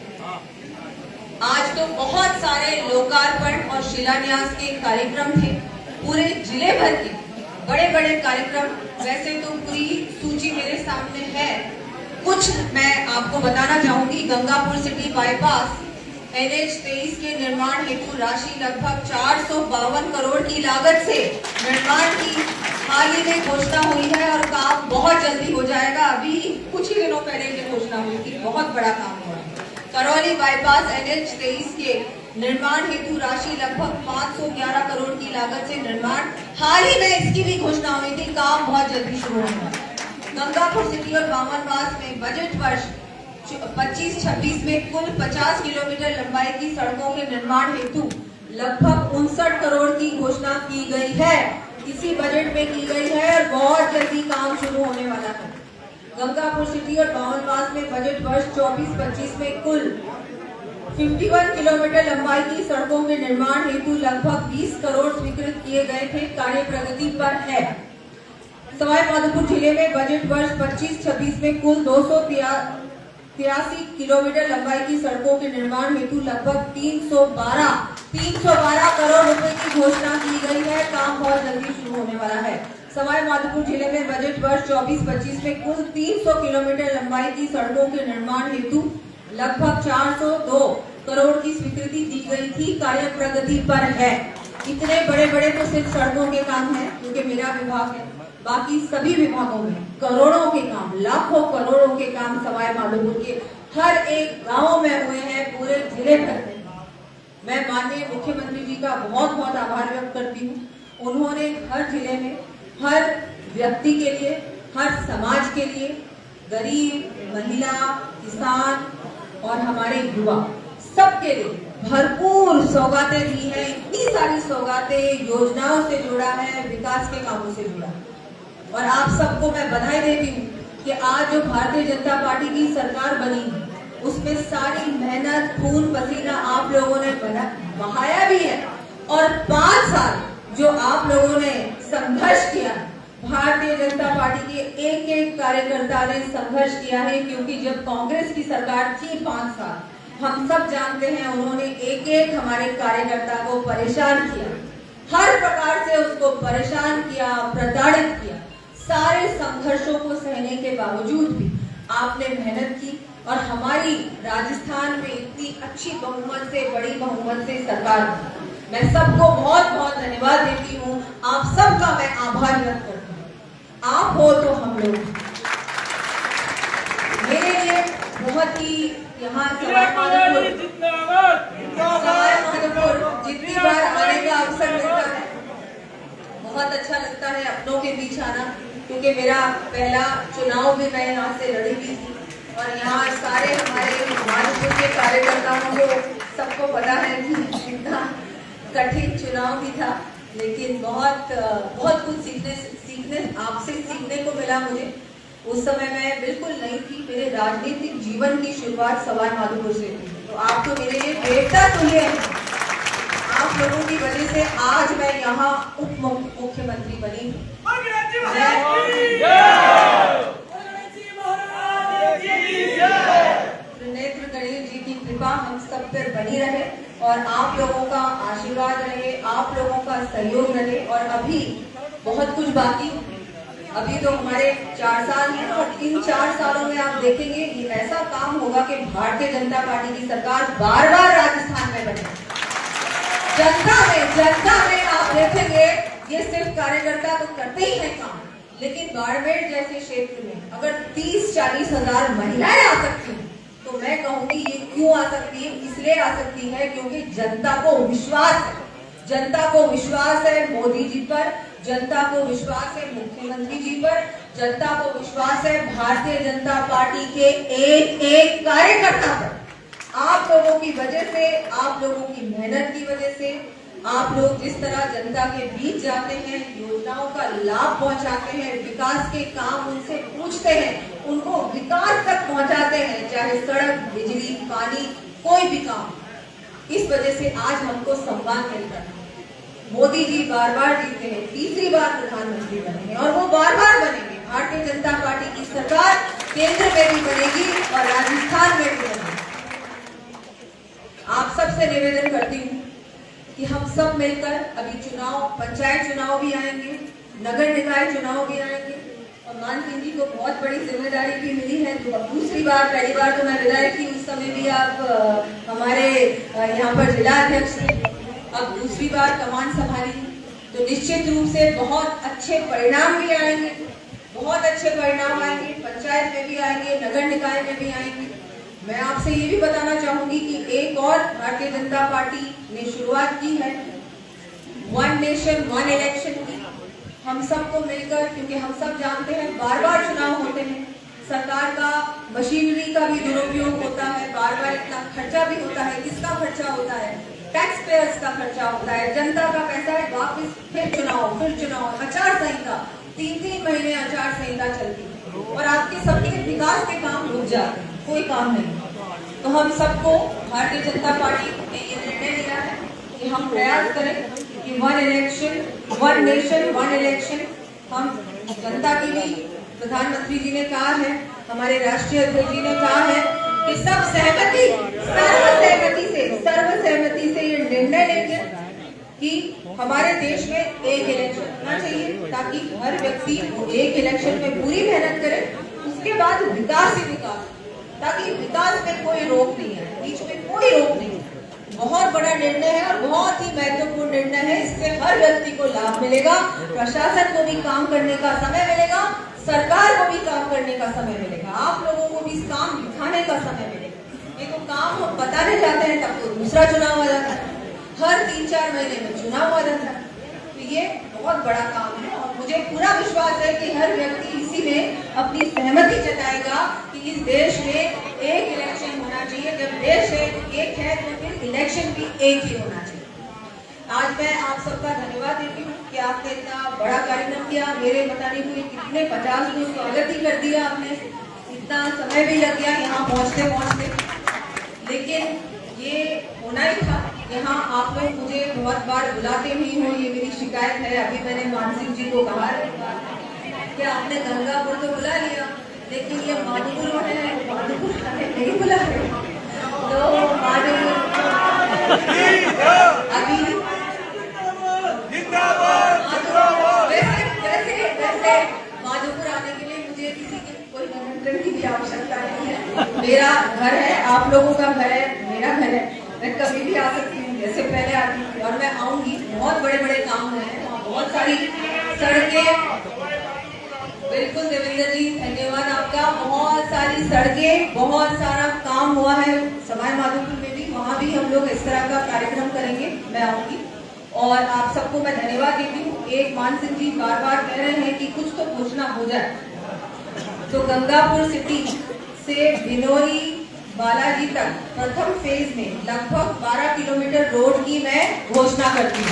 आज तो बहुत सारे लोकार्पण और शिलान्यास के कार्यक्रम थे, पूरे जिले भर के बड़े बड़े कार्यक्रम। वैसे तो पूरी सूची मेरे सामने है, कुछ मैं आपको बताना चाहूंगी। गंगापुर सिटी बाईपास NH 23 के निर्माण हेतु राशि लगभग 452 करोड़ की लागत से निर्माण की हाल ही में घोषणा हुई है और काम बहुत जल्दी हो जाएगा। अभी कुछ ही दिनों पहले ये घोषणा हुई थी, बहुत बड़ा काम हुआ है। करौली बाईपास NH 23 के निर्माण हेतु राशि लगभग 511 करोड़ की लागत से निर्माण हाल ही में इसकी भी घोषणा हुई थी, काम बहुत जल्दी शुरू होगा। गंगापुर सिटी और बामनवास में बजट वर्ष 25-26 में कुल 50 किलोमीटर लंबाई की सड़कों के निर्माण हेतु लगभग 59 करोड़ की घोषणा की गई है, इसी बजट में की गई है और बहुत जल्दी काम शुरू होने वाला है। गंगापुर सिटी और बामनवास में बजट वर्ष 24-25 में कुल 51 किलोमीटर लंबाई की सड़कों के निर्माण हेतु लगभग 20 करोड़ स्वीकृत किए गए थे, कार्य प्रगति पर है। सवाई माधोपुर जिले में बजट वर्ष 25-26 में कुल 283 किलोमीटर लंबाई की सड़कों के निर्माण हेतु लगभग 312 करोड़ रुपए की घोषणा की गई है, काम बहुत जल्दी शुरू होने वाला है। सवाई माधोपुर जिले में बजट वर्ष 24-25 में कुल 300 किलोमीटर लंबाई की सड़कों के निर्माण हेतु लगभग 402 करोड़ की स्वीकृति दी गई थी, कार्य प्रगति पर है। इतने बड़े बड़े तो सिर्फ सड़कों के काम है क्योंकि मेरा विभाग है, बाकी सभी विभागों में करोड़ों के काम, लाखों करोड़ों के काम सवाई माधोपुर के हर एक गांव में हुए हैं, पूरे जिले भर में। मैं माननीय मुख्यमंत्री जी का बहुत बहुत आभार व्यक्त करती हूँ। उन्होंने हर जिले में हर व्यक्ति के लिए, हर समाज के लिए, गरीब, महिला, किसान और हमारे युवा सबके लिए भरपूर सौगातें दी है। इतनी सारी सौगातें योजनाओं से जुड़ा है, विकास के कामों से जुड़ा है। और आप सबको मैं बधाई देती हूँ कि आज जो भारतीय जनता पार्टी की सरकार बनी है उसमें सारी मेहनत, खून पसीना आप लोगों ने बहाया भी है और 5 साल जो आप लोगों ने संघर्ष किया, भारतीय जनता पार्टी के एक एक कार्यकर्ता ने संघर्ष किया है। क्योंकि जब कांग्रेस की सरकार थी 5 साल, हम सब जानते हैं उन्होंने एक एक हमारे कार्यकर्ता को परेशान किया, हर प्रकार से उसको परेशान किया, प्रताड़ित किया। सारे संघर्षों को सहने के बावजूद भी आपने मेहनत की और हमारी राजस्थान में इतनी अच्छी बहुमत से, बड़ी बहुमत से सरकार बनी। मैं सबको बहुत बहुत धन्यवाद देती हूँ, आप सबका मैं आभार व्यक्त करती हूँ। आप हो तो हम लोग। मेरे लिए बहुत ही यहाँ सवाई माधोपुर जितनी बार आने का अवसर मिलता है बहुत अच्छा लगता है, अपनों के बीच आना। क्योंकि मेरा पहला चुनाव भी मैं यहाँ से लड़ी भी थी और यहाँ सारे हमारे माधोपुर के कार्यकर्ताओं को सबको पता है कि कितना कठिन चुनाव भी था, लेकिन बहुत कुछ सीखने आपसे सीखने को मिला मुझे। उस समय मैं बिल्कुल नहीं थी, मेरे राजनीतिक जीवन की शुरुआत सवाई माधोपुर से थी, तो आप तो मेरे लिए बेहतर तुल्य हैं। आप लोगों की वजह से आज मैं यहाँ उप मुख्यमंत्री बनी हूँ। त्रिनेत्र गणेश जी की कृपा हम सब पर बनी रहे और आप लोगों का आशीर्वाद रहे, आप लोगों का सहयोग रहे। और अभी बहुत कुछ बाकी, अभी तो हमारे 4 साल हैं और इन 4 सालों में आप देखेंगे ये ऐसा काम होगा कि भारतीय जनता पार्टी की सरकार बार-बार राजस्थान में बने। जनता में आप देखेंगे ये सिर्फ कार्यकर्ता तो करते ही हैं काम, लेकिन बाड़मेर जैसे क्षेत्र में अगर 30-40 हजार महिलाएं आ सकती हैं तो मैं कहूंगी ये क्यों आ सकती है? इसलिए आ सकती है क्योंकि जनता को विश्वास है, जनता को विश्वास है मोदी जी पर, जनता को विश्वास है मुख्यमंत्री जी पर, जनता को विश्वास है भारतीय जनता पार्टी के एक कार्यकर्ता पर। आप लोगों की वजह से, आप लोगों की मेहनत की वजह से, आप लोग जिस तरह जनता के बीच जाते हैं, योजनाओं का लाभ पहुंचाते हैं, विकास के काम उनसे पूछते हैं, उनको विकास तक पहुंचाते हैं, चाहे सड़क, बिजली, पानी, कोई भी काम। इस वजह से आज हमको सम्मान मिलता है। मोदी जी बार-बार जीते हैं, तीसरी बार प्रधानमंत्री बने हैं और वो बार-बार बनेंगे। भारतीय जनता पार्टी की सरकार केंद्र में भी बनेगी और राजस्थान में भी बनेगी। आप सबसे निवेदन करती हूँ कि हम सब मिलकर अभी चुनाव, पंचायत चुनाव भी आएंगे, नगर निकाय चुनाव भी आएंगे और मान सिंह जी को बहुत बड़ी जिम्मेदारी भी मिली है। तो दूसरी बार, पहली बार तो मैं विधायक थी, उस समय भी आप हमारे यहाँ पर जिला अध्यक्ष थे, अब दूसरी बार कमान संभाली, तो निश्चित रूप से बहुत अच्छे परिणाम भी आएंगे, बहुत अच्छे परिणाम आएंगे, पंचायत में भी आएंगे, नगर निकाय में भी आएंगे। मैं आपसे ये भी बताना चाहूंगी कि एक और भारतीय जनता पार्टी ने शुरुआत की है, 1 नेशन 1 इलेक्शन की। हम सबको मिलकर, क्योंकि हम सब जानते हैं बार-बार चुनाव होते हैं, सरकार का मशीनरी का भी दुरुपयोग होता है, बार-बार इतना खर्चा भी होता है। किसका खर्चा होता है? टैक्स पेयर्स का खर्चा होता है, जनता का पैसा है। वापिस फिर चुनाव, आचार संहिता, 3-3 महीने आचार संहिता चलती है और आपके सबके विकास के काम रुक जाते हैं, कोई काम नहीं। तो हम सबको, भारतीय जनता पार्टी ने ये निर्णय लिया है कि हम प्रयास करें कि 1 इलेक्शन 1 नेशन 1 इलेक्शन। हम जनता की भी, प्रधानमंत्री जी ने कहा है, हमारे राष्ट्रीय अध्यक्ष जी ने कहा है कि सब सर्वसहमति से ये निर्णय लेंगे कि हमारे देश में एक इलेक्शन होना चाहिए, ताकि हर व्यक्ति एक इलेक्शन में पूरी मेहनत करे, उसके बाद विकास ही विकास, ताकि विकास में कोई रोक नहीं है, बीच में कोई रोक नहीं है। बहुत बड़ा निर्णय है और बहुत ही महत्वपूर्ण निर्णय है। इससे हर व्यक्ति को लाभ मिलेगा, प्रशासन को भी काम करने का समय मिलेगा, सरकार को भी काम करने का समय मिलेगा, आप लोगों को भी इस काम दिखाने का समय मिलेगा। ये तो काम हम बताने जाते हैं तब तो दूसरा चुनाव आ जाता है, हर 3-4 महीने में चुनाव आ जाता है। तो ये बहुत बड़ा काम है और मुझे पूरा विश्वास है कि हर व्यक्ति इसी में अपनी सहमति जताएगा कि इस देश में एक इलेक्शन होना चाहिए। जब देश एक है तो फिर इलेक्शन भी एक ही होना चाहिए। आज मैं आप सबका धन्यवाद देती हूँ कि आपने इतना बड़ा कार्यक्रम किया। मेरे बताने हुए कितने 50 लोग स्वागत ही कर दिया आपने, इतना समय भी लग गया यहाँ पहुँचते, लेकिन ये होना ही था। यहाँ आप लोग मुझे बहुत बार बुलाते भी हो, ये मेरी शिकायत है। अभी मैंने मानसिंह जी को कहा कि आपने गंगापुर तो बुला लिया, लेकिन ये माधोपुर नहीं बुला रहे। तो अभी वैसे माधोपुर आने के लिए मुझे किसी के कोई निमंत्रण की भी आवश्यकता नहीं है। मेरा घर है, आप लोगों का घर है, मेरा घर है, मैं कभी भी आ सकती हूँ, जैसे पहले आती थी और मैं आऊंगी। बहुत बड़े बड़े काम हैं, बहुत सारी सड़कें, बिल्कुल देवेंद्र जी धन्यवाद आपका। बहुत सारी सड़कें, बहुत सारा काम हुआ है सवाई माधोपुर में भी, वहाँ भी हम लोग इस तरह का कार्यक्रम करेंगे, मैं आऊंगी। और आप सबको मैं धन्यवाद देती हूँ। एक मान सिंह जी बार बार कह रहे हैं कि कुछ तो घोषणा हो जाए, तो गंगापुर सिटी से भिनोरी बालाजी तक प्रथम फेज में लगभग 12 किलोमीटर रोड की मैं घोषणा करती हूँ।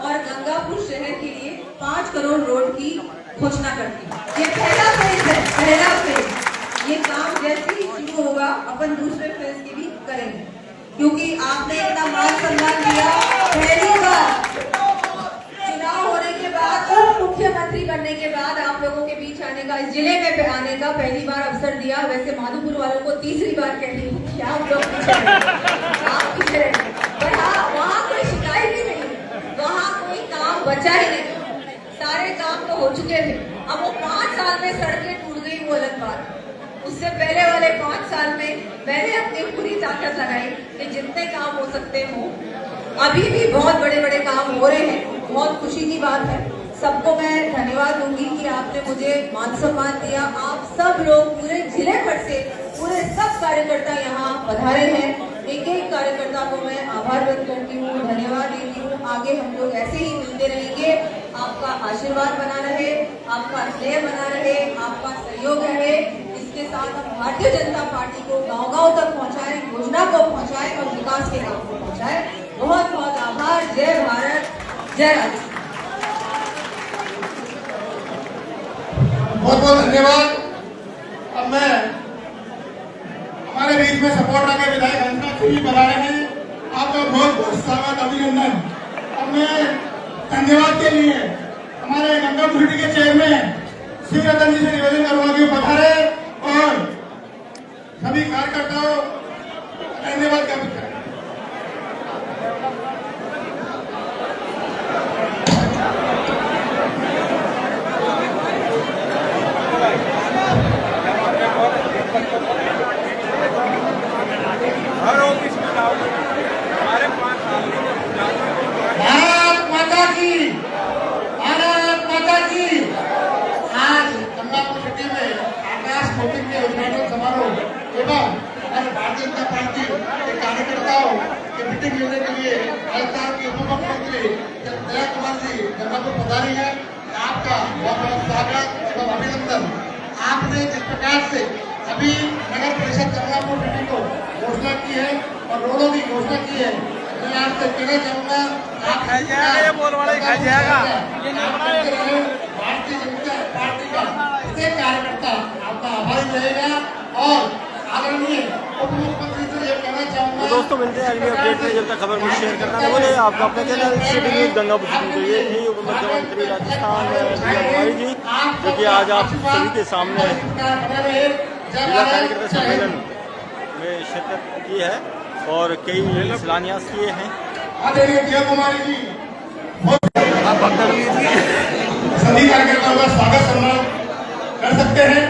और गंगापुर शहर के लिए 5 करोड़ रोड की घोषणा करती हूँ। ये पहला फेज है, पहला फेज। ये काम जैसे ही शुरू होगा अपन दूसरे फेज की भी करेंगे, क्योंकि आपने इतना मान सम्मान दिया। पहली बार चुनाव होने के बाद और मुख्यमंत्री बनने के बाद आप लोगों के बीच आने का, इस जिले में आने का पहली बार अवसर दिया। वैसे माधोपुर वालों को तीसरी बार कह रही हूँ कि आप लोग पीछे रहे, पर हाँ, वहाँ कोई शिकायत ही नहीं, वहाँ कोई काम बचा ही नहीं, सारे काम तो हो चुके थे। अब वो 5 साल में सड़कें टूट गई वो अलग बात। उससे पहले वाले 5 साल में मैंने अपनी पूरी ताकत लगाई कि जितने काम हो सकते हो। अभी भी बहुत बड़े बड़े काम हो रहे हैं, बहुत खुशी की बात है। सबको मैं धन्यवाद दूंगी कि आपने मुझे मान सम्मान दिया। आप सब लोग पूरे जिले भर से पूरे सब कार्यकर्ता यहाँ पधारे हैं। एक एक कार्यकर्ता को मैं आभार व्यक्त करती हूँ, धन्यवाद देती हूँ। आगे हम लोग ऐसे ही मिलते रहेंगे। आपका आशीर्वाद बना रहे, आपका स्नेह बना रहे, आपका सहयोग रहे। इसके साथ हम भारतीय जनता पार्टी को गांव-गांव तक पहुंचाएं, योजना को पहुंचाएं और विकास के काम को पहुंचाएं। बहुत बहुत आभार। जय भारत, जय राजस्थान। बहुत बहुत धन्यवाद। अब मैं हमारे बीच में सपोर्ट रखे विधायक हंसराज सिंह जी बता रहे हैं, आपका बहुत बहुत स्वागत, अभिनंदन। अब मैं धन्यवाद के लिए हमारे गंगापुर सिटी के चेयरमैन शिव रतन जी से निवेदन करूंगा कि पधारे और सभी कार्यकर्ताओं धन्यवाद ज्ञापित करें। भारत माता की, भारत माता की। आज गंगापुर सिटी में आकाश कोटिंग के उद्घाटन समारोह एवं हमारे भारतीय जनता पार्टी के कार्यकर्ताओं की मीटिंग लेने के लिए राजस्थान के उप मुख्यमंत्री दया कुमार जी गंगापुर पधारी है। आपका बहुत बहुत स्वागत एवं अभिनंदन। आपने जिस प्रकार से अभी नगर परिषद गंगापुर सिटी को घोषणा की है और रोडों की घोषणा की है, मैं आपसे कहना चाहूंगा आप ये बोल वाला खा जाएगा। भारतीय जनता पार्टी का प्रत्येक कार्यकर्ता आपका आभारी रहेगा और आदरणीय उप मुख्यमंत्री से ये कहना चाहूंगा। तो दोस्तों मिलते हैं अगली अपडेट में। जब तक खबर को शेयर करना न भूलें। आपको अपने channel city news Gangapur city को ये थी उप मुख्यमंत्री राजस्थान दिया कुमारी जी, जो कि आज आप सभी के सामने जिला कार्यकर्ता सम्मेलन में शिरकत की है और कई शिलान्यास किए हैं। दिया कुमारी जी सभी कार्यकर्ताओं का स्वागत सम्मान कर सकते हैं।